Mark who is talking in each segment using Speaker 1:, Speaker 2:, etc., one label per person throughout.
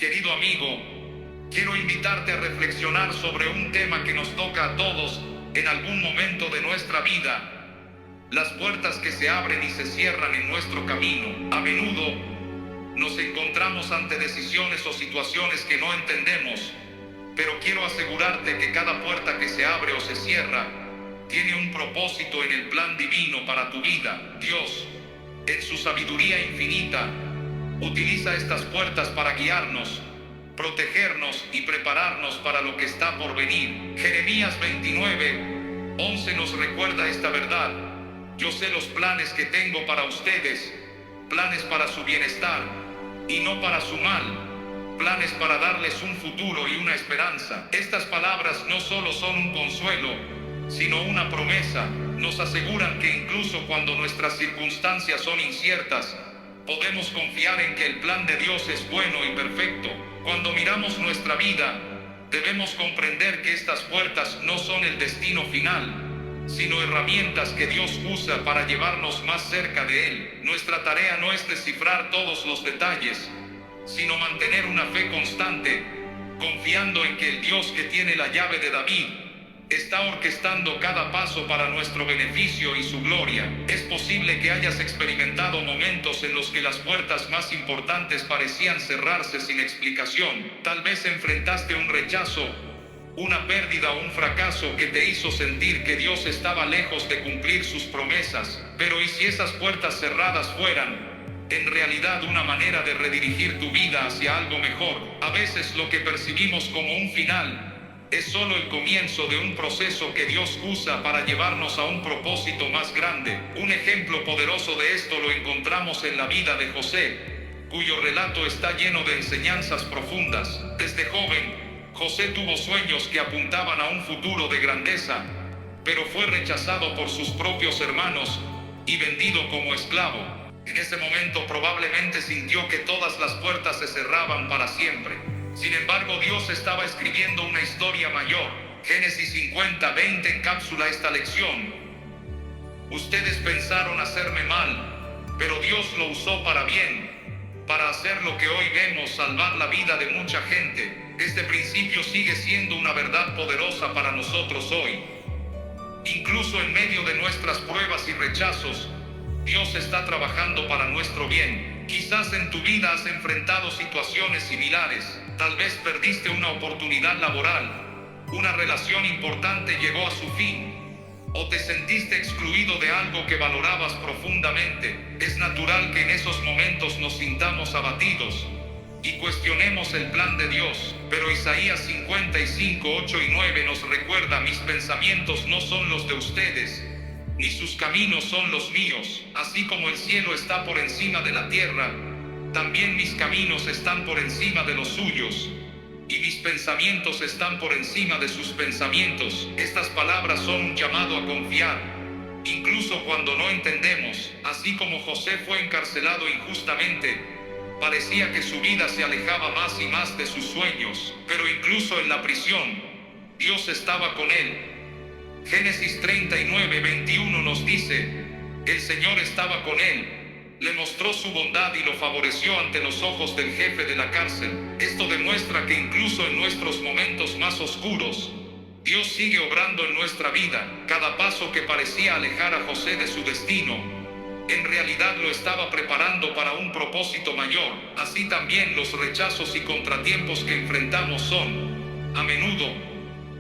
Speaker 1: Querido amigo, quiero invitarte a reflexionar sobre un tema que nos toca a todos en algún momento de nuestra vida: las puertas que se abren y se cierran en nuestro camino. A menudo nos encontramos ante decisiones o situaciones que no entendemos, pero quiero asegurarte que cada puerta que se abre o se cierra tiene un propósito en el plan divino para tu vida. Dios, en su sabiduría infinita, utiliza estas puertas para guiarnos, protegernos y prepararnos para lo que está por venir. Jeremías 29:11 nos recuerda esta verdad: yo sé los planes que tengo para ustedes, planes para su bienestar y no para su mal, planes para darles un futuro y una esperanza. Estas palabras no solo son un consuelo, sino una promesa. Nos aseguran que incluso cuando nuestras circunstancias son inciertas, podemos confiar en que el plan de Dios es bueno y perfecto. Cuando miramos nuestra vida, debemos comprender que estas puertas no son el destino final, sino herramientas que Dios usa para llevarnos más cerca de Él. Nuestra tarea no es descifrar todos los detalles, sino mantener una fe constante, confiando en que el Dios que tiene la llave de David está orquestando cada paso para nuestro beneficio y su gloria. Es posible que hayas experimentado momentos en los que las puertas más importantes parecían cerrarse sin explicación. Tal vez enfrentaste un rechazo, una pérdida o un fracaso que te hizo sentir que Dios estaba lejos de cumplir sus promesas. Pero ¿y si esas puertas cerradas fueran en realidad una manera de redirigir tu vida hacia algo mejor? A veces lo que percibimos como un final es solo el comienzo de un proceso que Dios usa para llevarnos a un propósito más grande. Un ejemplo poderoso de esto lo encontramos en la vida de José, cuyo relato está lleno de enseñanzas profundas. Desde joven, José tuvo sueños que apuntaban a un futuro de grandeza, pero fue rechazado por sus propios hermanos y vendido como esclavo. En ese momento probablemente sintió que todas las puertas se cerraban para siempre. Sin embargo, Dios estaba escribiendo una historia mayor. Génesis 50:20 encapsula esta lección: ustedes pensaron hacerme mal, pero Dios lo usó para bien, para hacer lo que hoy vemos, salvar la vida de mucha gente. Este principio sigue siendo una verdad poderosa para nosotros hoy. Incluso en medio de nuestras pruebas y rechazos, Dios está trabajando para nuestro bien. Quizás en tu vida has enfrentado situaciones similares. Tal vez perdiste una oportunidad laboral, una relación importante llegó a su fin, o te sentiste excluido de algo que valorabas profundamente. Es natural que en esos momentos nos sintamos abatidos y cuestionemos el plan de Dios. Pero Isaías 55:8 y 9 nos recuerda: mis pensamientos no son los de ustedes, ni sus caminos son los míos. Así como el cielo está por encima de la tierra, también mis caminos están por encima de los suyos, y mis pensamientos están por encima de sus pensamientos. Estas palabras son un llamado a confiar, incluso cuando no entendemos. Así como José fue encarcelado injustamente, parecía que su vida se alejaba más y más de sus sueños, pero incluso en la prisión, Dios estaba con él. Génesis 39:21 nos dice: el Señor estaba con él, le mostró su bondad y lo favoreció ante los ojos del jefe de la cárcel. Esto demuestra que incluso en nuestros momentos más oscuros, Dios sigue obrando en nuestra vida. Cada paso que parecía alejar a José de su destino, en realidad lo estaba preparando para un propósito mayor. Así también los rechazos y contratiempos que enfrentamos son, a menudo,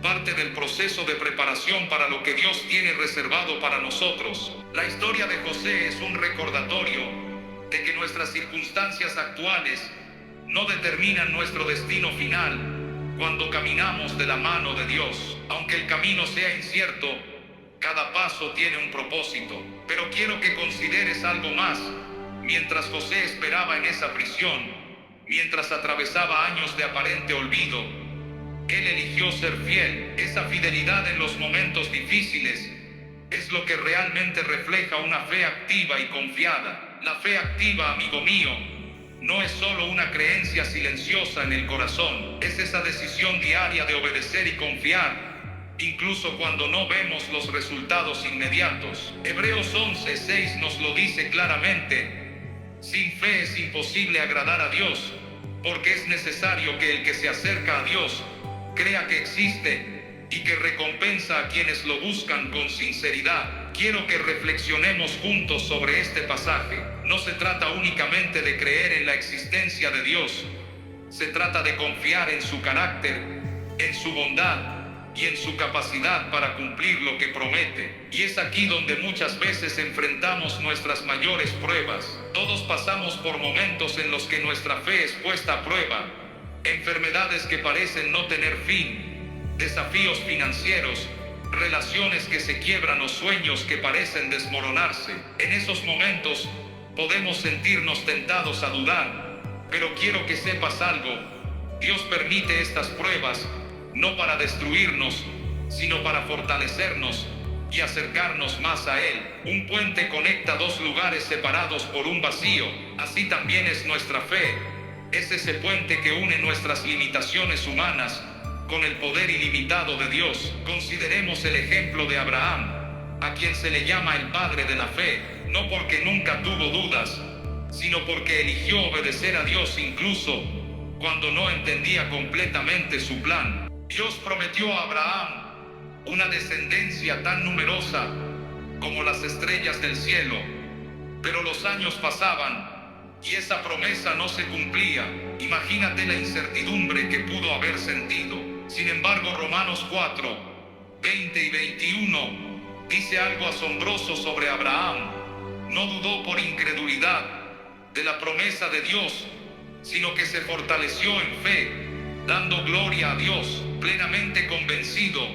Speaker 1: parte del proceso de preparación para lo que Dios tiene reservado para nosotros. La historia de José es un recordatorio de que nuestras circunstancias actuales no determinan nuestro destino final cuando caminamos de la mano de Dios. Aunque el camino sea incierto, cada paso tiene un propósito. Pero quiero que consideres algo más. Mientras José esperaba en esa prisión, mientras atravesaba años de aparente olvido, él eligió ser fiel. Esa fidelidad en los momentos difíciles es lo que realmente refleja una fe activa y confiada. La fe activa, amigo mío, no es solo una creencia silenciosa en el corazón. Es esa decisión diaria de obedecer y confiar, incluso cuando no vemos los resultados inmediatos. Hebreos 11:6 nos lo dice claramente: sin fe es imposible agradar a Dios, porque es necesario que el que se acerca a Dios crea que existe y que recompensa a quienes lo buscan con sinceridad. Quiero que reflexionemos juntos sobre este pasaje. No se trata únicamente de creer en la existencia de Dios, se trata de confiar en su carácter, en su bondad y en su capacidad para cumplir lo que promete. Y es aquí donde muchas veces enfrentamos nuestras mayores pruebas. Todos pasamos por momentos en los que nuestra fe es puesta a prueba. Enfermedades que parecen no tener fin, desafíos financieros, relaciones que se quiebran o sueños que parecen desmoronarse. En esos momentos podemos sentirnos tentados a dudar, pero quiero que sepas algo. Dios permite estas pruebas no para destruirnos, sino para fortalecernos y acercarnos más a Él. Un puente conecta dos lugares separados por un vacío. Así también es nuestra fe. Es ese puente que une nuestras limitaciones humanas con el poder ilimitado de Dios. Consideremos el ejemplo de Abraham, a quien se le llama el padre de la fe, no porque nunca tuvo dudas, sino porque eligió obedecer a Dios incluso cuando no entendía completamente su plan. Dios prometió a Abraham una descendencia tan numerosa como las estrellas del cielo, pero los años pasaban y esa promesa no se cumplía. Imagínate la incertidumbre que pudo haber sentido. Sin embargo, Romanos 4, 20 y 21 dice algo asombroso sobre Abraham. No dudó por incredulidad de la promesa de Dios, sino que se fortaleció en fe, dando gloria a Dios, plenamente convencido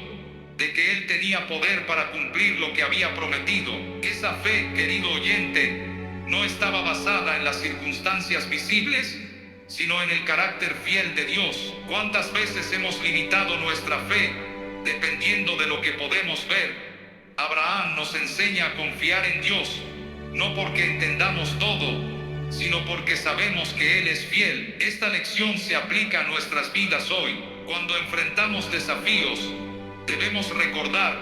Speaker 1: de que Él tenía poder para cumplir lo que había prometido. Esa fe, querido oyente, no estaba basada en las circunstancias visibles, sino en el carácter fiel de Dios. ¿Cuántas veces hemos limitado nuestra fe dependiendo de lo que podemos ver? Abraham nos enseña a confiar en Dios, no porque entendamos todo, sino porque sabemos que Él es fiel. Esta lección se aplica a nuestras vidas hoy. Cuando enfrentamos desafíos, debemos recordar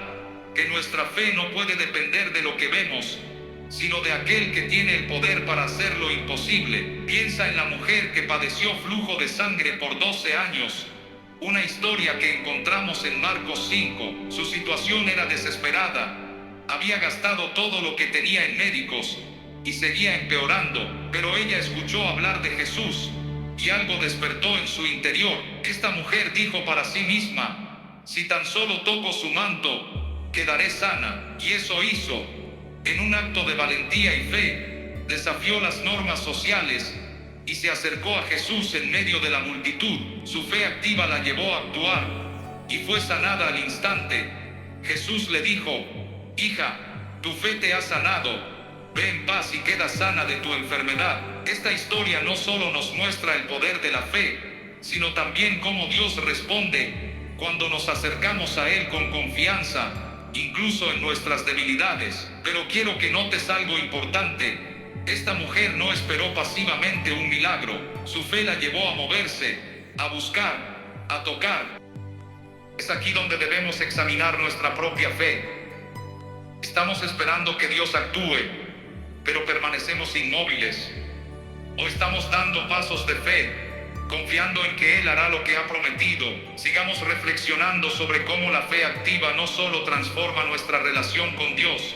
Speaker 1: que nuestra fe no puede depender de lo que vemos, sino de aquel que tiene el poder para hacer lo imposible. Piensa en la mujer que padeció flujo de sangre por 12 años, una historia que encontramos en Marcos 5. Su situación era desesperada, había gastado todo lo que tenía en médicos y seguía empeorando, pero ella escuchó hablar de Jesús y algo despertó en su interior. Esta mujer dijo para sí misma: si tan solo toco su manto, quedaré sana. Y eso hizo. En un acto de valentía y fe, desafió las normas sociales y se acercó a Jesús en medio de la multitud. Su fe activa la llevó a actuar y fue sanada al instante. Jesús le dijo: hija, tu fe te ha sanado. Ve en paz y queda sana de tu enfermedad. Esta historia no solo nos muestra el poder de la fe, sino también cómo Dios responde cuando nos acercamos a Él con confianza, incluso en nuestras debilidades. Pero quiero que notes algo importante. Esta mujer no esperó pasivamente un milagro. Su fe la llevó a moverse, a buscar, a tocar. Es aquí donde debemos examinar nuestra propia fe. Estamos esperando que Dios actúe, pero permanecemos inmóviles. O estamos dando pasos de fe, confiando en que Él hará lo que ha prometido. Sigamos reflexionando sobre cómo la fe activa no solo transforma nuestra relación con Dios,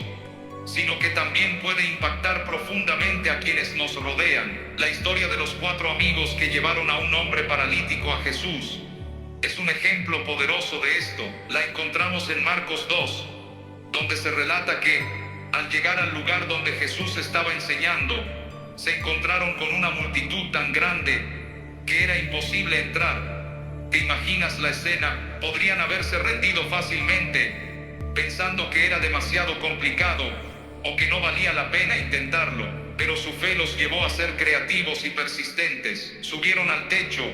Speaker 1: sino que también puede impactar profundamente a quienes nos rodean. La historia de los 4 amigos que llevaron a un hombre paralítico a Jesús es un ejemplo poderoso de esto. La encontramos en Marcos 2, donde se relata que, al llegar al lugar donde Jesús estaba enseñando, se encontraron con una multitud tan grande que era imposible entrar. ¿Te imaginas la escena? Podrían haberse rendido fácilmente, pensando que era demasiado complicado o que no valía la pena intentarlo, pero su fe los llevó a ser creativos y persistentes. Subieron al techo,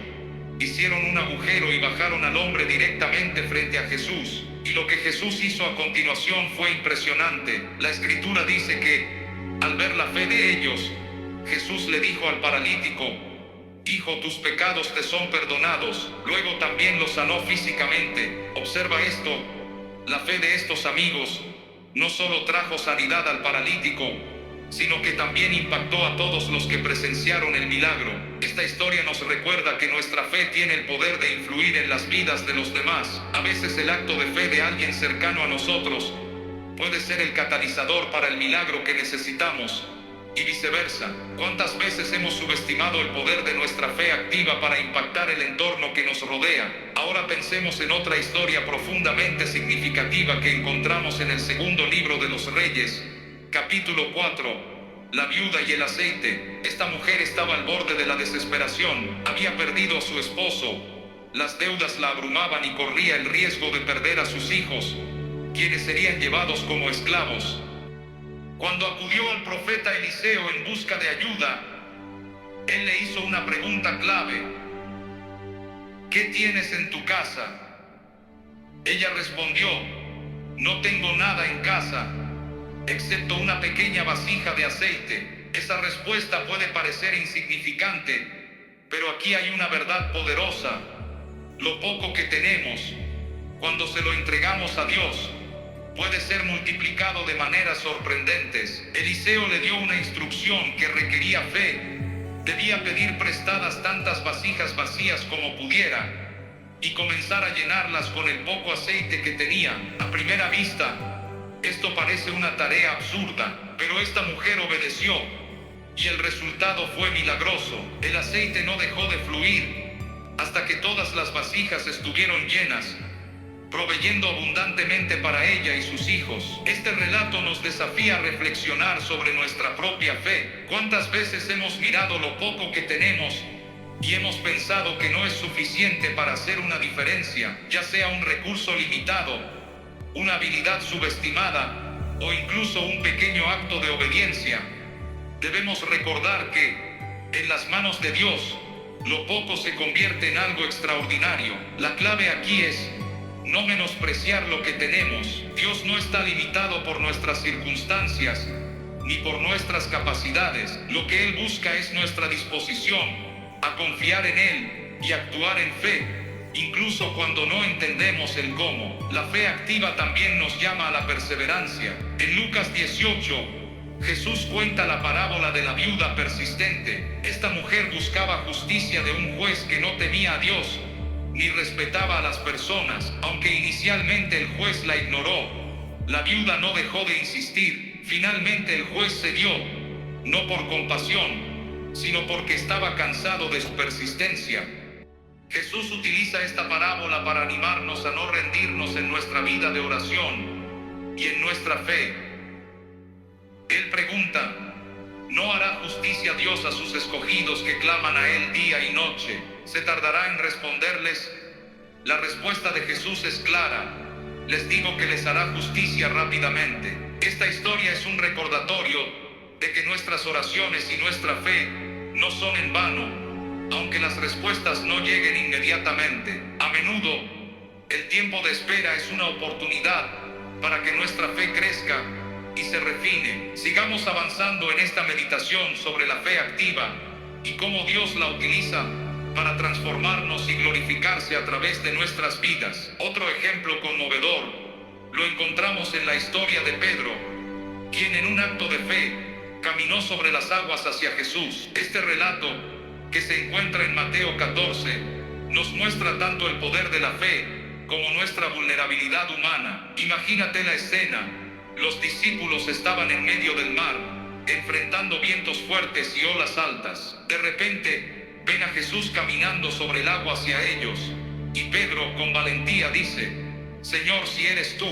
Speaker 1: hicieron un agujero y bajaron al hombre directamente frente a Jesús. Y lo que Jesús hizo a continuación fue impresionante. La Escritura dice que, al ver la fe de ellos, Jesús le dijo al paralítico: hijo, tus pecados te son perdonados. Luego también lo sanó físicamente. Observa esto: la fe de estos amigos no solo trajo sanidad al paralítico, sino que también impactó a todos los que presenciaron el milagro. Esta historia nos recuerda que nuestra fe tiene el poder de influir en las vidas de los demás. A veces el acto de fe de alguien cercano a nosotros puede ser el catalizador para el milagro que necesitamos, y viceversa. ¿Cuántas veces hemos subestimado el poder de nuestra fe activa para impactar el entorno que nos rodea? Ahora pensemos en otra historia profundamente significativa que encontramos en el segundo libro de los Reyes, capítulo 4, la viuda y el aceite. Esta mujer estaba al borde de la desesperación, había perdido a su esposo, las deudas la abrumaban y corría el riesgo de perder a sus hijos, quienes serían llevados como esclavos. Cuando acudió al profeta Eliseo en busca de ayuda, él le hizo una pregunta clave: ¿qué tienes en tu casa? Ella respondió: no tengo nada en casa, excepto una pequeña vasija de aceite. Esa respuesta puede parecer insignificante, pero aquí hay una verdad poderosa. Lo poco que tenemos, cuando se lo entregamos a Dios, puede ser multiplicado de maneras sorprendentes. Eliseo le dio una instrucción que requería fe. Debía pedir prestadas tantas vasijas vacías como pudiera y comenzar a llenarlas con el poco aceite que tenía. A primera vista, esto parece una tarea absurda, pero esta mujer obedeció y el resultado fue milagroso. El aceite no dejó de fluir hasta que todas las vasijas estuvieron llenas, proveyendo abundantemente para ella y sus hijos. Este relato nos desafía a reflexionar sobre nuestra propia fe. ¿Cuántas veces hemos mirado lo poco que tenemos y hemos pensado que no es suficiente para hacer una diferencia, ya sea un recurso limitado, una habilidad subestimada o incluso un pequeño acto de obediencia? Debemos recordar que, en las manos de Dios, lo poco se convierte en algo extraordinario. La clave aquí es no menospreciar lo que tenemos. Dios no está limitado por nuestras circunstancias ni por nuestras capacidades. Lo que Él busca es nuestra disposición a confiar en Él y actuar en fe, incluso cuando no entendemos el cómo. La fe activa también nos llama a la perseverancia. En Lucas 18, Jesús cuenta la parábola de la viuda persistente. Esta mujer buscaba justicia de un juez que no temía a Dios ni respetaba a las personas. Aunque inicialmente el juez la ignoró, la viuda no dejó de insistir. Finalmente el juez cedió, no por compasión, sino porque estaba cansado de su persistencia. Jesús utiliza esta parábola para animarnos a no rendirnos en nuestra vida de oración y en nuestra fe. Él pregunta: ¿no hará justicia Dios a sus escogidos que claman a Él día y noche? ¿Se tardará en responderles? La respuesta de Jesús es clara: les digo que les hará justicia rápidamente. Esta historia es un recordatorio de que nuestras oraciones y nuestra fe no son en vano, aunque las respuestas no lleguen inmediatamente. A menudo, el tiempo de espera es una oportunidad para que nuestra fe crezca y se refine. Sigamos avanzando en esta meditación sobre la fe activa y cómo Dios la utiliza para transformarnos y glorificarse a través de nuestras vidas. Otro ejemplo conmovedor lo encontramos en la historia de Pedro, quien en un acto de fe caminó sobre las aguas hacia Jesús. Este relato, que se encuentra en Mateo 14, nos muestra tanto el poder de la fe como nuestra vulnerabilidad humana. Imagínate la escena: los discípulos estaban en medio del mar, enfrentando vientos fuertes y olas altas. De repente, ven a Jesús caminando sobre el agua hacia ellos, y Pedro con valentía dice: Señor, si eres tú,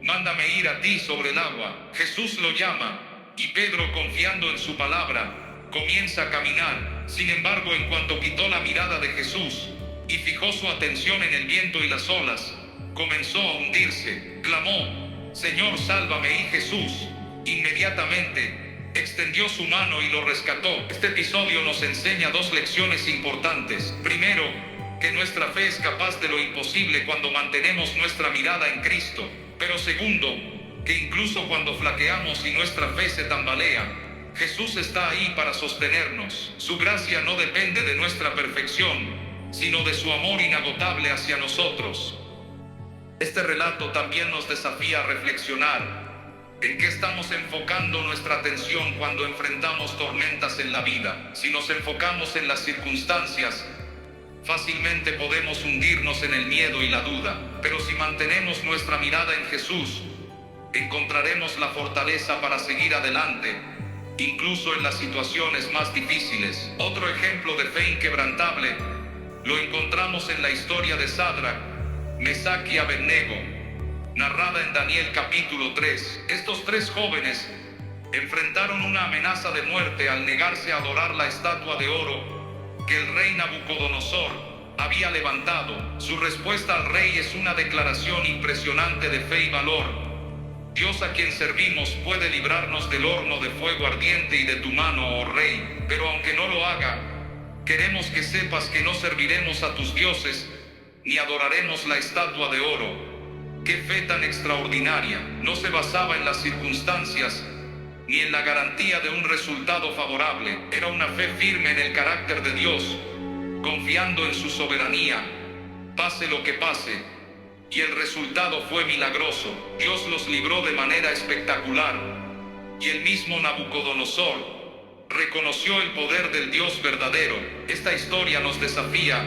Speaker 1: mándame ir a ti sobre el agua. Jesús lo llama, y Pedro, confiando en su palabra, comienza a caminar. Sin embargo, en cuanto quitó la mirada de Jesús y fijó su atención en el viento y las olas, comenzó a hundirse. Clamó: Señor, sálvame. Y Jesús, inmediatamente, extendió su mano y lo rescató. Este episodio nos enseña dos lecciones importantes. Primero, que nuestra fe es capaz de lo imposible cuando mantenemos nuestra mirada en Cristo. Pero segundo, que incluso cuando flaqueamos y nuestra fe se tambalea, Jesús está ahí para sostenernos. Su gracia no depende de nuestra perfección, sino de su amor inagotable hacia nosotros. Este relato también nos desafía a reflexionar. ¿En qué estamos enfocando nuestra atención cuando enfrentamos tormentas en la vida? Si nos enfocamos en las circunstancias, fácilmente podemos hundirnos en el miedo y la duda. Pero si mantenemos nuestra mirada en Jesús, encontraremos la fortaleza para seguir adelante, incluso en las situaciones más difíciles. Otro ejemplo de fe inquebrantable lo encontramos en la historia de Sadrach, Mesach y Abednego, narrada en Daniel capítulo 3. Estos tres jóvenes enfrentaron una amenaza de muerte al negarse a adorar la estatua de oro que el rey Nabucodonosor había levantado. Su respuesta al rey es una declaración impresionante de fe y valor. Dios a quien servimos puede librarnos del horno de fuego ardiente y de tu mano, oh rey, pero aunque no lo haga, queremos que sepas que no serviremos a tus dioses, ni adoraremos la estatua de oro. ¡Qué fe tan extraordinaria! No se basaba en las circunstancias, ni en la garantía de un resultado favorable. Era una fe firme en el carácter de Dios, confiando en su soberanía, pase lo que pase. Y el resultado fue milagroso. Dios los libró de manera espectacular. Y el mismo Nabucodonosor reconoció el poder del Dios verdadero. Esta historia nos desafía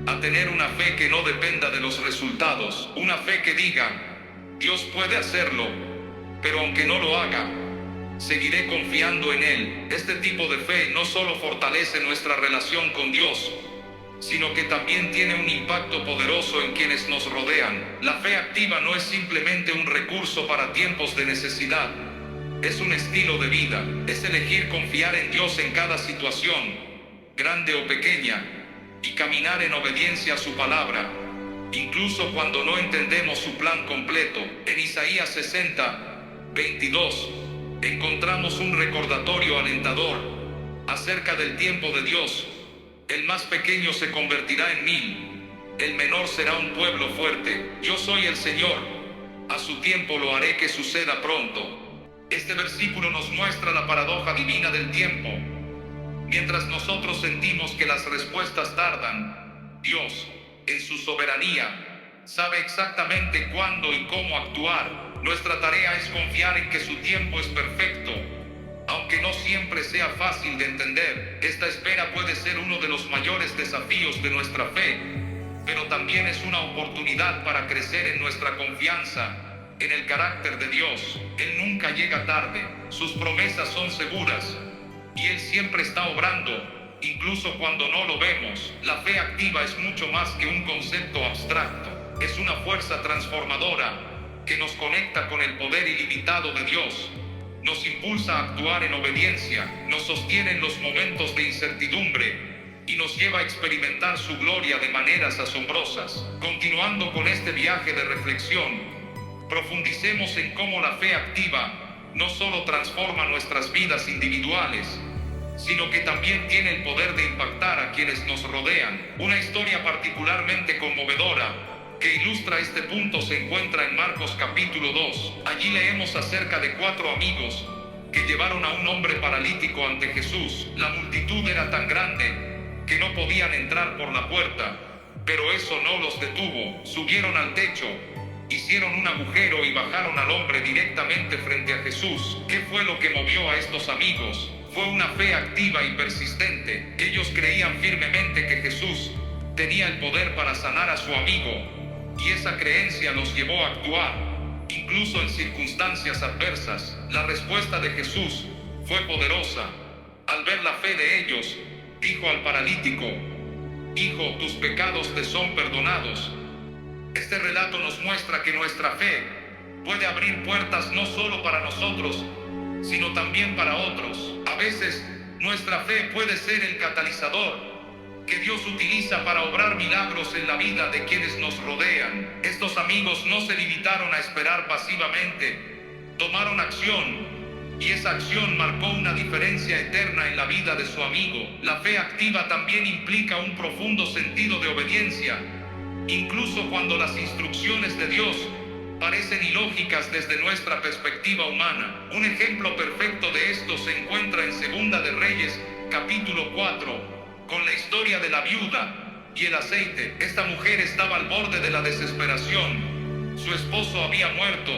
Speaker 1: a tener una fe que no dependa de los resultados. Una fe que diga, Dios puede hacerlo, pero aunque no lo haga, seguiré confiando en Él. Este tipo de fe no solo fortalece nuestra relación con Dios, sino que también tiene un impacto poderoso en quienes nos rodean. La fe activa no es simplemente un recurso para tiempos de necesidad, es un estilo de vida. Es elegir confiar en Dios en cada situación, grande o pequeña, y caminar en obediencia a su palabra, incluso cuando no entendemos su plan completo. En Isaías 60:22 encontramos un recordatorio alentador acerca del tiempo de Dios. El más pequeño se convertirá en 1000, el menor será un pueblo fuerte. Yo soy el Señor, a su tiempo lo haré que suceda pronto. Este versículo nos muestra la paradoja divina del tiempo. Mientras nosotros sentimos que las respuestas tardan, Dios, en su soberanía, sabe exactamente cuándo y cómo actuar. Nuestra tarea es confiar en que su tiempo es perfecto. Aunque no siempre sea fácil de entender, esta espera puede ser uno de los mayores desafíos de nuestra fe, pero también es una oportunidad para crecer en nuestra confianza en el carácter de Dios. Él nunca llega tarde, sus promesas son seguras, y Él siempre está obrando, incluso cuando no lo vemos. La fe activa es mucho más que un concepto abstracto. Es una fuerza transformadora que nos conecta con el poder ilimitado de Dios. Nos impulsa a actuar en obediencia, nos sostiene en los momentos de incertidumbre y nos lleva a experimentar su gloria de maneras asombrosas. Continuando con este viaje de reflexión, profundicemos en cómo la fe activa no solo transforma nuestras vidas individuales, sino que también tiene el poder de impactar a quienes nos rodean. Una historia particularmente conmovedora que ilustra este punto se encuentra en Marcos capítulo 2. Allí leemos acerca de 4 amigos que llevaron a un hombre paralítico ante Jesús. La multitud era tan grande que no podían entrar por la puerta, pero eso no los detuvo. Subieron al techo, hicieron un agujero y bajaron al hombre directamente frente a Jesús. ¿Qué fue lo que movió a estos amigos? Fue una fe activa y persistente. Ellos creían firmemente que Jesús tenía el poder para sanar a su amigo, y esa creencia los llevó a actuar, incluso en circunstancias adversas. La respuesta de Jesús fue poderosa. Al ver la fe de ellos, dijo al paralítico, Hijo, tus pecados te son perdonados. Este relato nos muestra que nuestra fe puede abrir puertas no solo para nosotros, sino también para otros. A veces, nuestra fe puede ser el catalizador que Dios utiliza para obrar milagros en la vida de quienes nos rodean. Estos amigos no se limitaron a esperar pasivamente, tomaron acción, y esa acción marcó una diferencia eterna en la vida de su amigo. La fe activa también implica un profundo sentido de obediencia, incluso cuando las instrucciones de Dios parecen ilógicas desde nuestra perspectiva humana. Un ejemplo perfecto de esto se encuentra en Segunda de Reyes, capítulo 4, con la historia de la viuda y el aceite. Esta mujer estaba al borde de la desesperación. Su esposo había muerto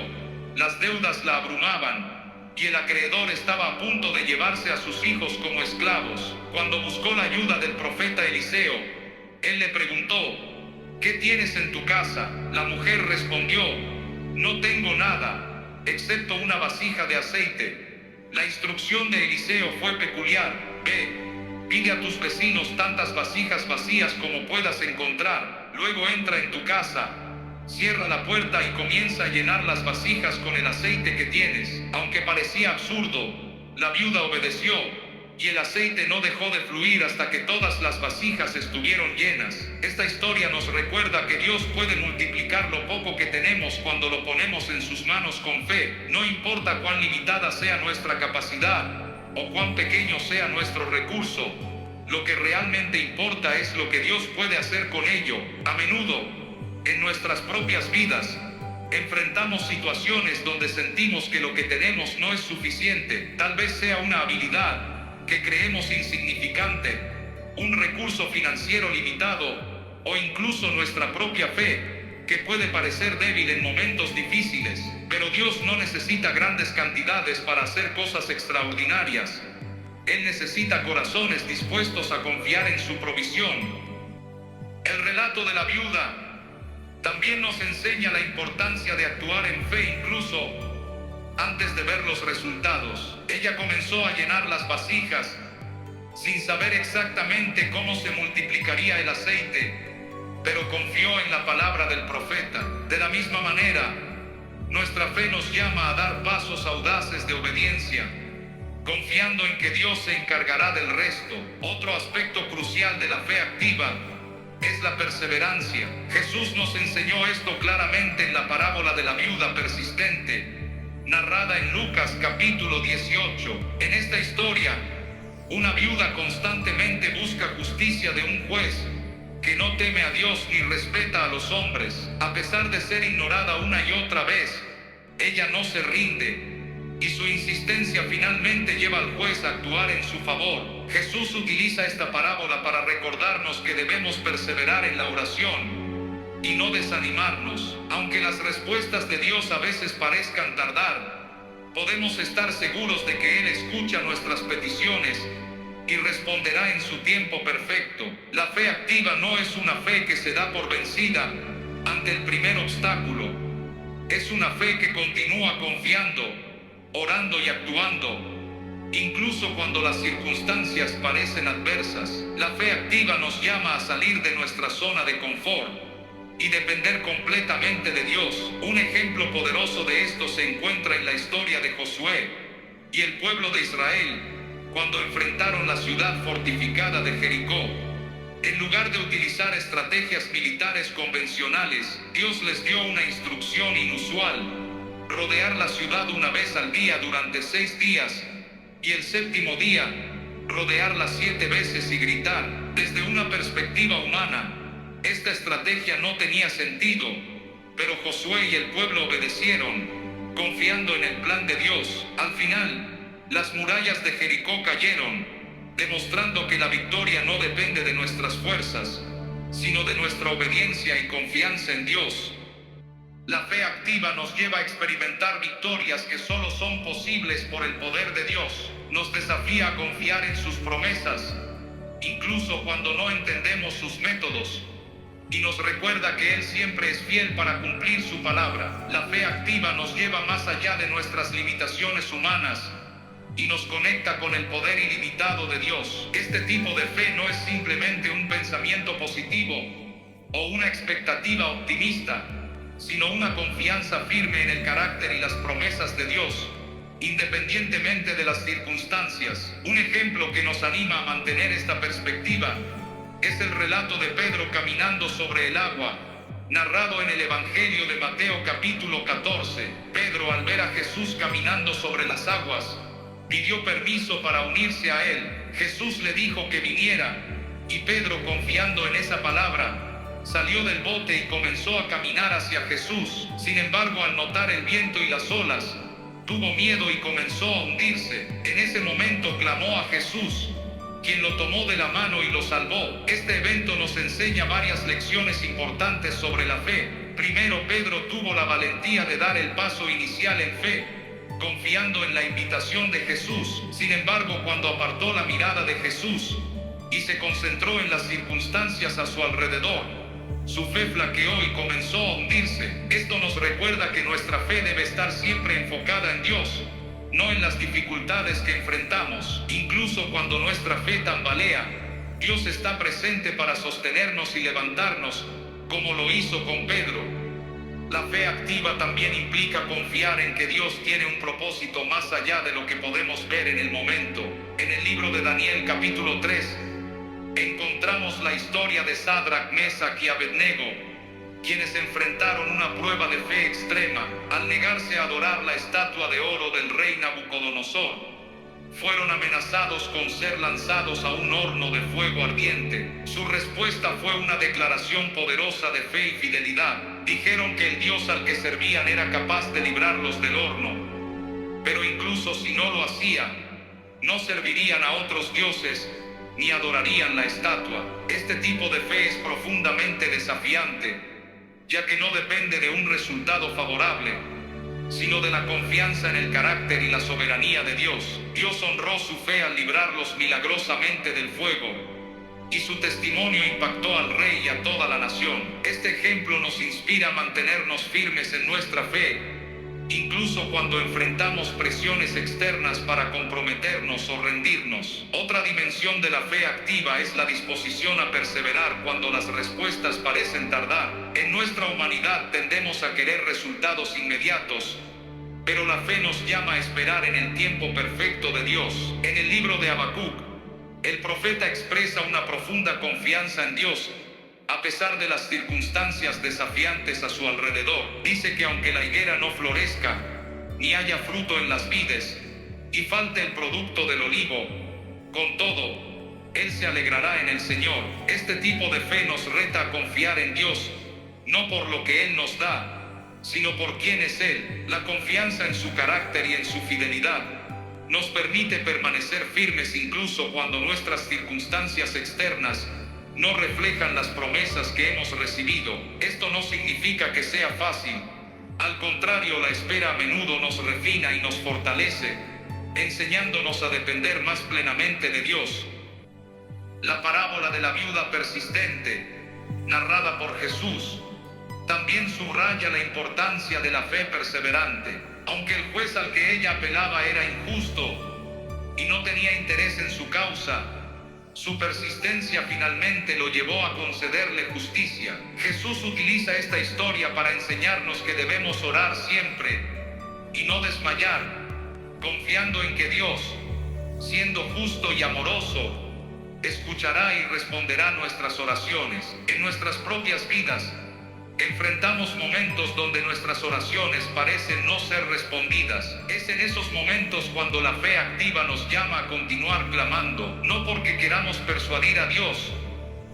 Speaker 1: las deudas la abrumaban, y el acreedor estaba a punto de llevarse a sus hijos como esclavos. Cuando buscó la ayuda del profeta Eliseo, él le preguntó: ¿qué tienes en tu casa? La mujer respondió: no tengo nada, excepto una vasija de aceite. La instrucción de Eliseo fue peculiar: ve, pide a tus vecinos tantas vasijas vacías como puedas encontrar, luego entra en tu casa, cierra la puerta y comienza a llenar las vasijas con el aceite que tienes. Aunque parecía absurdo, la viuda obedeció, y el aceite no dejó de fluir hasta que todas las vasijas estuvieron llenas. Esta historia nos recuerda que Dios puede multiplicar lo poco que tenemos cuando lo ponemos en sus manos con fe. No importa cuán limitada sea nuestra capacidad o cuán pequeño sea nuestro recurso, lo que realmente importa es lo que Dios puede hacer con ello. A menudo, en nuestras propias vidas, enfrentamos situaciones donde sentimos que lo que tenemos no es suficiente. Tal vez sea una habilidad que creemos insignificante, un recurso financiero limitado, o incluso nuestra propia fe, que puede parecer débil en momentos difíciles. Pero Dios no necesita grandes cantidades para hacer cosas extraordinarias. Él necesita corazones dispuestos a confiar en su provisión. El relato de la viuda también nos enseña la importancia de actuar en fe incluso antes de ver los resultados. Ella comenzó a llenar las vasijas sin saber exactamente cómo se multiplicaría el aceite, pero confió en la palabra del profeta. De la misma manera, nuestra fe nos llama a dar pasos audaces de obediencia, confiando en que Dios se encargará del resto. Otro aspecto crucial de la fe activa es la perseverancia. Jesús nos enseñó esto claramente en la parábola de la viuda persistente, narrada en Lucas capítulo 18. En esta historia, una viuda constantemente busca justicia de un juez que no teme a Dios ni respeta a los hombres. A pesar de ser ignorada una y otra vez, ella no se rinde, y su insistencia finalmente lleva al juez a actuar en su favor. Jesús utiliza esta parábola para recordarnos que debemos perseverar en la oración y no desanimarnos. Aunque las respuestas de Dios a veces parezcan tardar, podemos estar seguros de que Él escucha nuestras peticiones y responderá en su tiempo perfecto. La fe activa no es una fe que se da por vencida ante el primer obstáculo. Es una fe que continúa confiando, orando y actuando, incluso cuando las circunstancias parecen adversas. La fe activa nos llama a salir de nuestra zona de confort y depender completamente de Dios. Un ejemplo poderoso de esto se encuentra en la historia de Josué y el pueblo de Israel, cuando enfrentaron la ciudad fortificada de Jericó. En lugar de utilizar estrategias militares convencionales, Dios les dio una instrucción inusual: rodear la ciudad una vez al día durante 6 días, y el séptimo día, rodearla 7 veces y gritar. Desde una perspectiva humana, esta estrategia no tenía sentido, pero Josué y el pueblo obedecieron, confiando en el plan de Dios. Al final, las murallas de Jericó cayeron, demostrando que la victoria no depende de nuestras fuerzas, sino de nuestra obediencia y confianza en Dios. La fe activa nos lleva a experimentar victorias que solo son posibles por el poder de Dios. Nos desafía a confiar en sus promesas, incluso cuando no entendemos sus métodos, y nos recuerda que Él siempre es fiel para cumplir su palabra. La fe activa nos lleva más allá de nuestras limitaciones humanas y nos conecta con el poder ilimitado de Dios. Este tipo de fe no es simplemente un pensamiento positivo o una expectativa optimista, sino una confianza firme en el carácter y las promesas de Dios, independientemente de las circunstancias. Un ejemplo que nos anima a mantener esta perspectiva es el relato de Pedro caminando sobre el agua, narrado en el Evangelio de Mateo capítulo 14. Pedro, al ver a Jesús caminando sobre las aguas, pidió permiso para unirse a él. Jesús le dijo que viniera, y Pedro, confiando en esa palabra, salió del bote y comenzó a caminar hacia Jesús. Sin embargo, al notar el viento y las olas, tuvo miedo y comenzó a hundirse. En ese momento clamó a Jesús: quien lo tomó de la mano y lo salvó. Este evento nos enseña varias lecciones importantes sobre la fe. Primero, Pedro tuvo la valentía de dar el paso inicial en fe, confiando en la invitación de Jesús. Sin embargo, cuando apartó la mirada de Jesús y se concentró en las circunstancias a su alrededor, su fe flaqueó y comenzó a hundirse. Esto nos recuerda que nuestra fe debe estar siempre enfocada en Dios, no en las dificultades que enfrentamos. Incluso cuando nuestra fe tambalea, Dios está presente para sostenernos y levantarnos, como lo hizo con Pedro. La fe activa también implica confiar en que Dios tiene un propósito más allá de lo que podemos ver en el momento. En el libro de Daniel capítulo 3, encontramos la historia de Sadrach, Mesach y Abednego, quienes enfrentaron una prueba de fe extrema al negarse a adorar la estatua de oro del rey Nabucodonosor. Fueron amenazados con ser lanzados a un horno de fuego ardiente. Su respuesta fue una declaración poderosa de fe y fidelidad. Dijeron que el Dios al que servían era capaz de librarlos del horno, pero incluso si no lo hacía, no servirían a otros dioses ni adorarían la estatua. Este tipo de fe es profundamente desafiante, ya que no depende de un resultado favorable, sino de la confianza en el carácter y la soberanía de Dios. Dios honró su fe al librarlos milagrosamente del fuego, y su testimonio impactó al rey y a toda la nación. Este ejemplo nos inspira a mantenernos firmes en nuestra fe, incluso cuando enfrentamos presiones externas para comprometernos o rendirnos. Otra dimensión de la fe activa es la disposición a perseverar cuando las respuestas parecen tardar. En nuestra humanidad tendemos a querer resultados inmediatos, pero la fe nos llama a esperar en el tiempo perfecto de Dios. En el libro de Habacuc, el profeta expresa una profunda confianza en Dios, a pesar de las circunstancias desafiantes a su alrededor. Dice que aunque la higuera no florezca, ni haya fruto en las vides, y falte el producto del olivo, con todo, Él se alegrará en el Señor. Este tipo de fe nos reta a confiar en Dios, no por lo que Él nos da, sino por quién es Él. La confianza en su carácter y en su fidelidad nos permite permanecer firmes incluso cuando nuestras circunstancias externas no reflejan las promesas que hemos recibido. Esto no significa que sea fácil. Al contrario, la espera a menudo nos refina y nos fortalece, enseñándonos a depender más plenamente de Dios. La parábola de la viuda persistente, narrada por Jesús, también subraya la importancia de la fe perseverante. Aunque el juez al que ella apelaba era injusto y no tenía interés en su causa, su persistencia finalmente lo llevó a concederle justicia. Jesús utiliza esta historia para enseñarnos que debemos orar siempre y no desmayar, confiando en que Dios, siendo justo y amoroso, escuchará y responderá nuestras oraciones. En nuestras propias vidas, enfrentamos momentos donde nuestras oraciones parecen no ser respondidas. Es en esos momentos cuando la fe activa nos llama a continuar clamando, no porque queramos persuadir a Dios,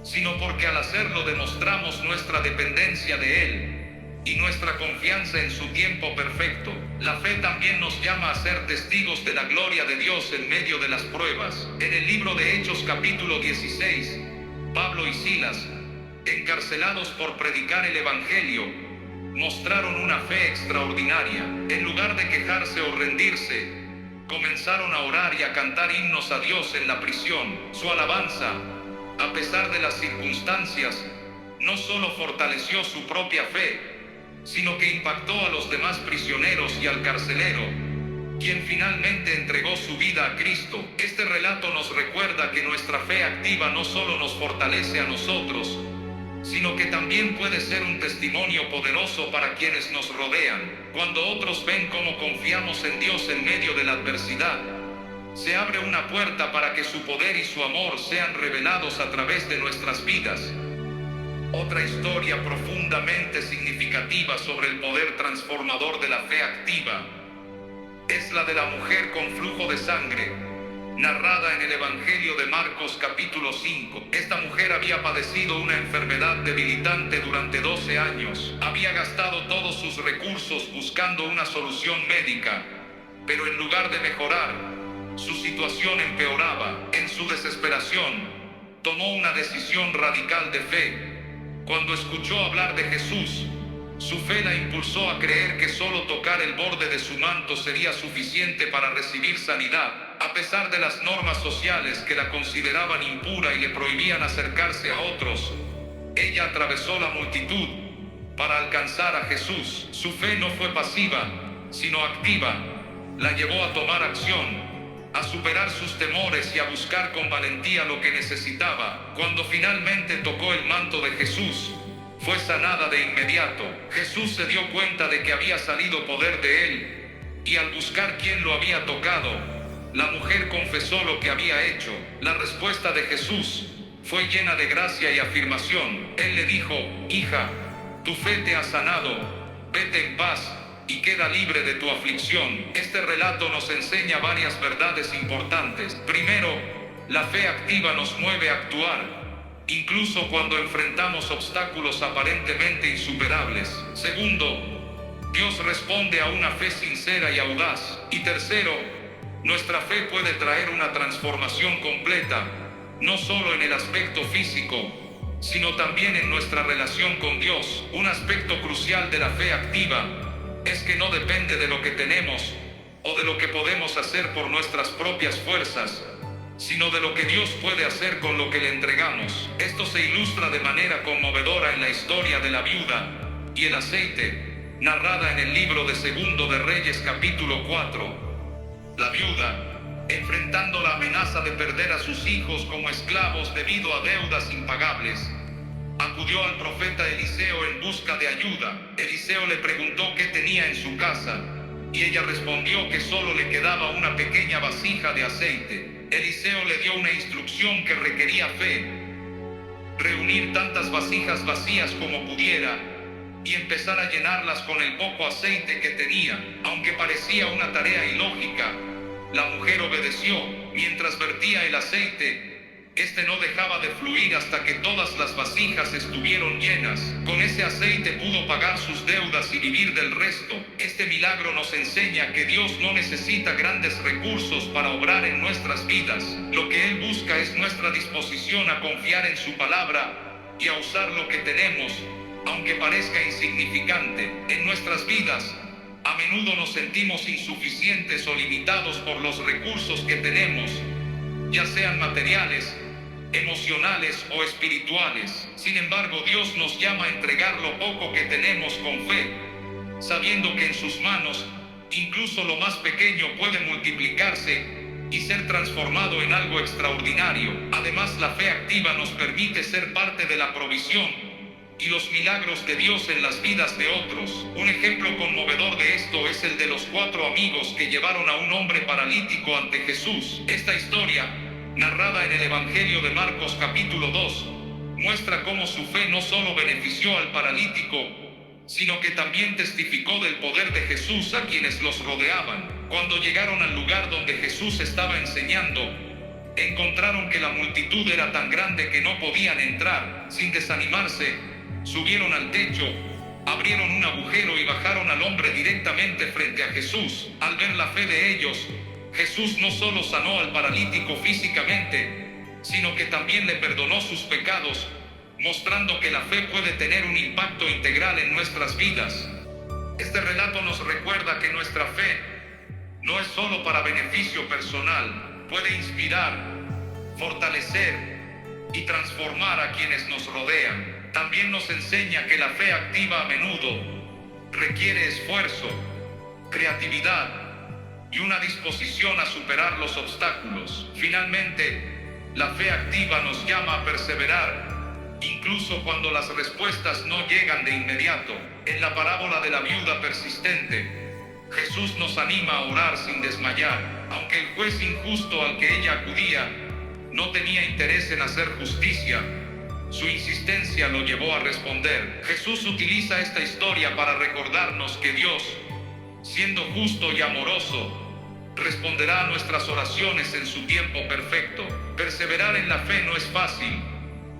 Speaker 1: sino porque al hacerlo demostramos nuestra dependencia de Él y nuestra confianza en su tiempo perfecto. La fe también nos llama a ser testigos de la gloria de Dios en medio de las pruebas. En el libro de Hechos capítulo 16, Pablo y Silas, encarcelados por predicar el Evangelio, mostraron una fe extraordinaria. En lugar de quejarse o rendirse, comenzaron a orar y a cantar himnos a Dios en la prisión. Su alabanza, a pesar de las circunstancias, no solo fortaleció su propia fe, sino que impactó a los demás prisioneros y al carcelero, quien finalmente entregó su vida a Cristo. Este relato nos recuerda que nuestra fe activa no solo nos fortalece a nosotros, sino que también puede ser un testimonio poderoso para quienes nos rodean. Cuando otros ven cómo confiamos en Dios en medio de la adversidad, se abre una puerta para que su poder y su amor sean revelados a través de nuestras vidas. Otra historia profundamente significativa sobre el poder transformador de la fe activa es la de la mujer con flujo de sangre, narrada en el Evangelio de Marcos capítulo 5. Esta mujer había padecido una enfermedad debilitante durante 12 años. Había gastado todos sus recursos buscando una solución médica, pero en lugar de mejorar, Su situación empeoraba. En su desesperación, tomó una decisión radical de fe. Cuando escuchó hablar de Jesús, su fe la impulsó a creer que solo tocar el borde de su manto sería suficiente para recibir sanidad, a pesar de las normas sociales que la consideraban impura y le prohibían acercarse a otros. Ella atravesó la multitud para alcanzar a Jesús. Su fe no fue pasiva, sino activa. La llevó a tomar acción, a superar sus temores y a buscar con valentía lo que necesitaba. Cuando finalmente tocó el manto de Jesús, fue sanada de inmediato. Jesús se dio cuenta de que había salido poder de él, y al buscar quién lo había tocado, la mujer confesó lo que había hecho. La respuesta de Jesús fue llena de gracia y afirmación. Él le dijo: hija, tu fe te ha sanado, vete en paz y queda libre de tu aflicción. Este relato nos enseña varias verdades importantes. Primero, la fe activa nos mueve a actuar, incluso cuando enfrentamos obstáculos aparentemente insuperables. Segundo, Dios responde a una fe sincera y audaz. Y tercero, nuestra fe puede traer una transformación completa, no solo en el aspecto físico, sino también en nuestra relación con Dios. Un aspecto crucial de la fe activa es que no depende de lo que tenemos o de lo que podemos hacer por nuestras propias fuerzas, sino de lo que Dios puede hacer con lo que le entregamos. Esto se ilustra de manera conmovedora en la historia de la viuda y el aceite, narrada en el libro de Segundo de Reyes capítulo 4. La viuda, enfrentando la amenaza de perder a sus hijos como esclavos debido a deudas impagables, acudió al profeta Eliseo en busca de ayuda. Eliseo le preguntó qué tenía en su casa, y ella respondió que solo le quedaba una pequeña vasija de aceite. Eliseo le dio una instrucción que requería fe: reunir tantas vasijas vacías como pudiera y empezar a llenarlas con el poco aceite que tenía. Aunque parecía una tarea ilógica, la mujer obedeció. Mientras vertía el aceite, este no dejaba de fluir hasta que todas las vasijas estuvieron llenas. Con ese aceite pudo pagar sus deudas y vivir del resto. Este milagro nos enseña que Dios no necesita grandes recursos para obrar en nuestras vidas. Lo que Él busca es nuestra disposición a confiar en su palabra y a usar lo que tenemos, aunque parezca insignificante. En nuestras vidas, a menudo nos sentimos insuficientes o limitados por los recursos que tenemos, ya sean materiales, emocionales o espirituales. Sin embargo, Dios nos llama a entregar lo poco que tenemos con fe, sabiendo que en sus manos, incluso lo más pequeño puede multiplicarse y ser transformado en algo extraordinario. Además, la fe activa nos permite ser parte de la provisión y los milagros de Dios en las vidas de otros. Un ejemplo conmovedor de esto es el de los 4 amigos que llevaron a un hombre paralítico ante Jesús. Esta historia, narrada en el Evangelio de Marcos capítulo 2, muestra cómo su fe no solo benefició al paralítico, sino que también testificó del poder de Jesús a quienes los rodeaban. Cuando llegaron al lugar donde Jesús estaba enseñando, encontraron que la multitud era tan grande que no podían entrar. Sin desanimarse, subieron al techo, abrieron un agujero y bajaron al hombre directamente frente a Jesús. Al ver la fe de ellos, Jesús no solo sanó al paralítico físicamente, sino que también le perdonó sus pecados, mostrando que la fe puede tener un impacto integral en nuestras vidas. Este relato nos recuerda que nuestra fe no es solo para beneficio personal, puede inspirar, fortalecer y transformar a quienes nos rodean. También nos enseña que la fe activa a menudo requiere esfuerzo, creatividad y una disposición a superar los obstáculos. Finalmente, la fe activa nos llama a perseverar, incluso cuando las respuestas no llegan de inmediato. En la parábola de la viuda persistente, Jesús nos anima a orar sin desmayar. Aunque el juez injusto al que ella acudía no tenía interés en hacer justicia, su insistencia lo llevó a responder. Jesús utiliza esta historia para recordarnos que Dios, siendo justo y amoroso, responderá a nuestras oraciones en su tiempo perfecto. Perseverar en la fe no es fácil,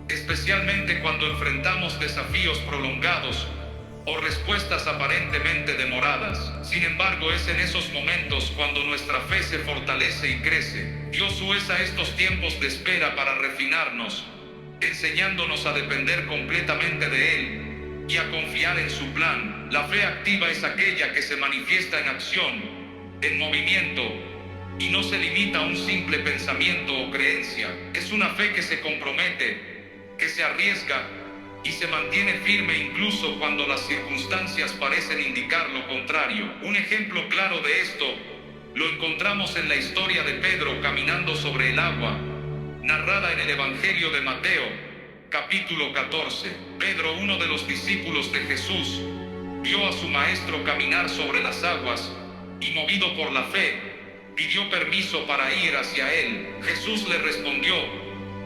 Speaker 1: especialmente cuando enfrentamos desafíos prolongados o respuestas aparentemente demoradas. Sin embargo, es en esos momentos cuando nuestra fe se fortalece y crece. Dios usa estos tiempos de espera para refinarnos, enseñándonos a depender completamente de Él y a confiar en su plan. La fe activa es aquella que se manifiesta en acción, en movimiento, y no se limita a un simple pensamiento o creencia. Es una fe que se compromete, que se arriesga y se mantiene firme incluso cuando las circunstancias parecen indicar lo contrario. Un ejemplo claro de esto lo encontramos en la historia de Pedro caminando sobre el agua, narrada en el Evangelio de Mateo, capítulo 14. Pedro, uno de los discípulos de Jesús, vio a su maestro caminar sobre las aguas y, movido por la fe, pidió permiso para ir hacia él. Jesús le respondió: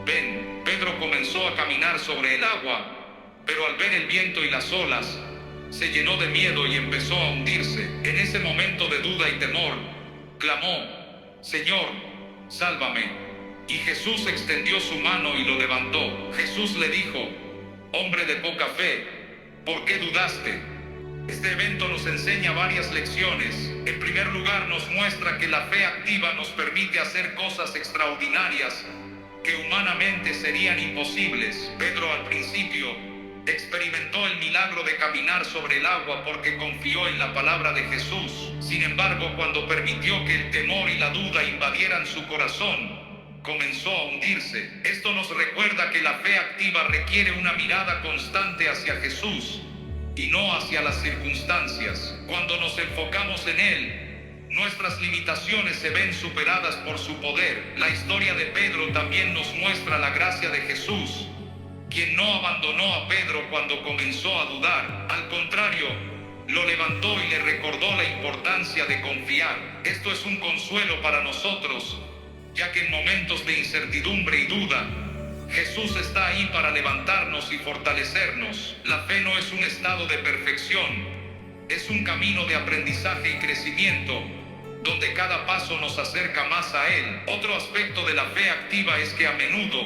Speaker 1: ven. Pedro comenzó a caminar sobre el agua, pero al ver el viento y las olas, se llenó de miedo y empezó a hundirse. En ese momento de duda y temor, clamó: Señor, sálvame. Y Jesús extendió su mano y lo levantó. Jesús le dijo: hombre de poca fe, ¿por qué dudaste? Este evento nos enseña varias lecciones. En primer lugar, nos muestra que la fe activa nos permite hacer cosas extraordinarias que humanamente serían imposibles. Pedro al principio experimentó el milagro de caminar sobre el agua porque confió en la palabra de Jesús. Sin embargo, cuando permitió que el temor y la duda invadieran su corazón, comenzó a hundirse. Esto nos recuerda que la fe activa requiere una mirada constante hacia Jesús y no hacia las circunstancias. Cuando nos enfocamos en Él, nuestras limitaciones se ven superadas por su poder. La historia de Pedro también nos muestra la gracia de Jesús, quien no abandonó a Pedro cuando comenzó a dudar. Al contrario, lo levantó y le recordó la importancia de confiar. Esto es un consuelo para nosotros, ya que en momentos de incertidumbre y duda, Jesús está ahí para levantarnos y fortalecernos. La fe no es un estado de perfección, es un camino de aprendizaje y crecimiento, donde cada paso nos acerca más a Él. Otro aspecto de la fe activa es que a menudo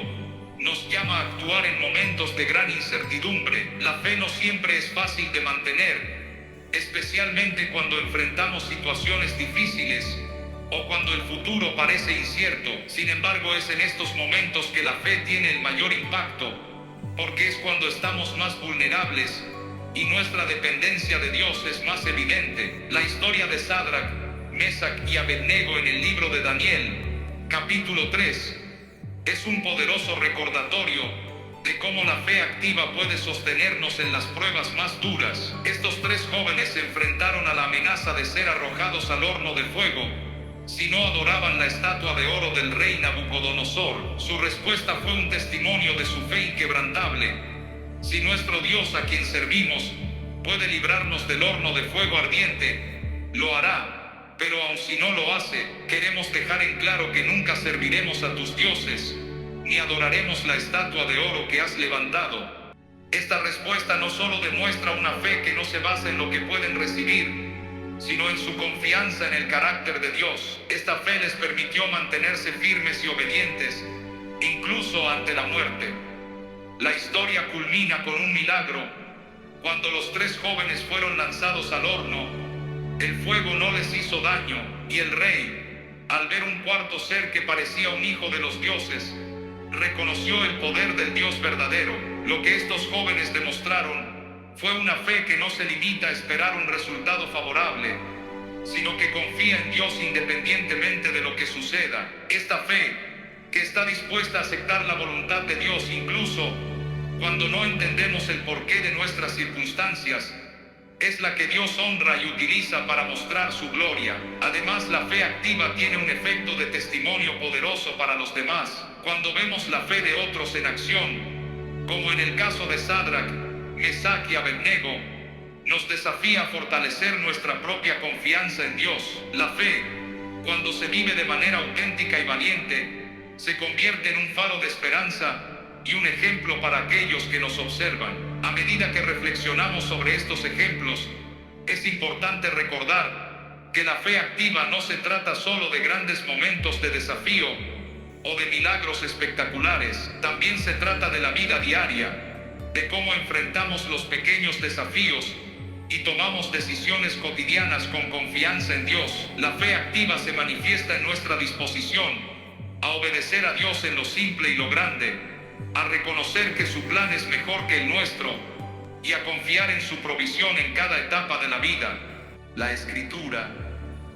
Speaker 1: nos llama a actuar en momentos de gran incertidumbre. La fe no siempre es fácil de mantener, especialmente cuando enfrentamos situaciones difíciles o cuando el futuro parece incierto. Sin embargo, es en estos momentos que la fe tiene el mayor impacto, porque es cuando estamos más vulnerables y nuestra dependencia de Dios es más evidente. La historia de Sadrach, Mesach y Abednego en el libro de Daniel, capítulo 3, es un poderoso recordatorio de cómo la fe activa puede sostenernos en las pruebas más duras. Estos tres jóvenes se enfrentaron a la amenaza de ser arrojados al horno de fuego si no adoraban la estatua de oro del rey Nabucodonosor. Su respuesta fue un testimonio de su fe inquebrantable. Si nuestro Dios, a quien servimos, puede librarnos del horno de fuego ardiente, lo hará. Pero aun si no lo hace, queremos dejar en claro que nunca serviremos a tus dioses, ni adoraremos la estatua de oro que has levantado. Esta respuesta no solo demuestra una fe que no se basa en lo que pueden recibir, sino en su confianza en el carácter de Dios. Esta fe les permitió mantenerse firmes y obedientes, incluso ante la muerte. La historia culmina con un milagro. Cuando los tres jóvenes fueron lanzados al horno, el fuego no les hizo daño, y el rey, al ver un cuarto ser que parecía un hijo de los dioses, reconoció el poder del Dios verdadero. Lo que estos jóvenes demostraron fue una fe que no se limita a esperar un resultado favorable, sino que confía en Dios independientemente de lo que suceda. Esta fe, que está dispuesta a aceptar la voluntad de Dios incluso cuando no entendemos el porqué de nuestras circunstancias, es la que Dios honra y utiliza para mostrar su gloria. Además, la fe activa tiene un efecto de testimonio poderoso para los demás. Cuando vemos la fe de otros en acción, como en el caso de Sadrach, Mesach y Abednego, nos desafía a fortalecer nuestra propia confianza en Dios. La fe, cuando se vive de manera auténtica y valiente, se convierte en un faro de esperanza y un ejemplo para aquellos que nos observan. A medida que reflexionamos sobre estos ejemplos, es importante recordar que la fe activa no se trata solo de grandes momentos de desafío o de milagros espectaculares. También se trata de la vida diaria, de cómo enfrentamos los pequeños desafíos y tomamos decisiones cotidianas con confianza en Dios. La fe activa se manifiesta en nuestra disposición a obedecer a Dios en lo simple y lo grande, a reconocer que su plan es mejor que el nuestro y a confiar en su provisión en cada etapa de la vida. La Escritura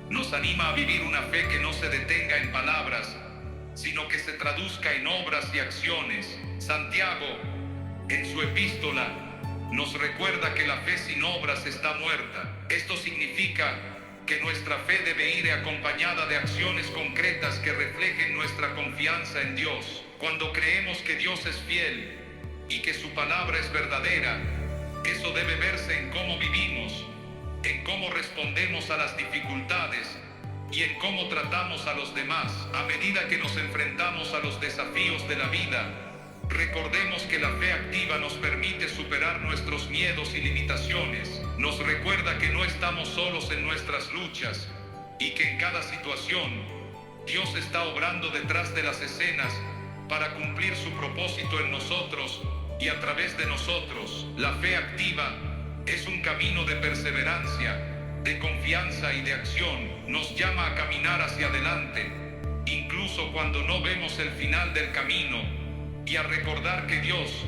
Speaker 1: nos anima a vivir una fe que no se detenga en palabras, sino que se traduzca en obras y acciones. Santiago, en su epístola, nos recuerda que la fe sin obras está muerta. Esto significa que nuestra fe debe ir acompañada de acciones concretas que reflejen nuestra confianza en Dios. Cuando creemos que Dios es fiel y que su palabra es verdadera, eso debe verse en cómo vivimos, en cómo respondemos a las dificultades y en cómo tratamos a los demás. A medida que nos enfrentamos a los desafíos de la vida, recordemos que la fe activa nos permite superar nuestros miedos y limitaciones. Nos recuerda que no estamos solos en nuestras luchas y que en cada situación Dios está obrando detrás de las escenas para cumplir su propósito en nosotros y a través de nosotros. La fe activa es un camino de perseverancia, de confianza y de acción. Nos llama a caminar hacia adelante, incluso cuando no vemos el final del camino, y a recordar que Dios,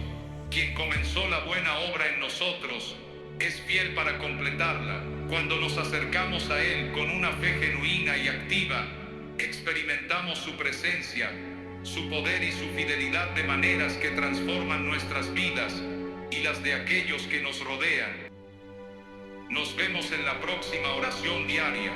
Speaker 1: quien comenzó la buena obra en nosotros, es fiel para completarla. Cuando nos acercamos a Él con una fe genuina y activa, experimentamos su presencia, su poder y su fidelidad de maneras que transforman nuestras vidas y las de aquellos que nos rodean. Nos vemos en la próxima oración diaria.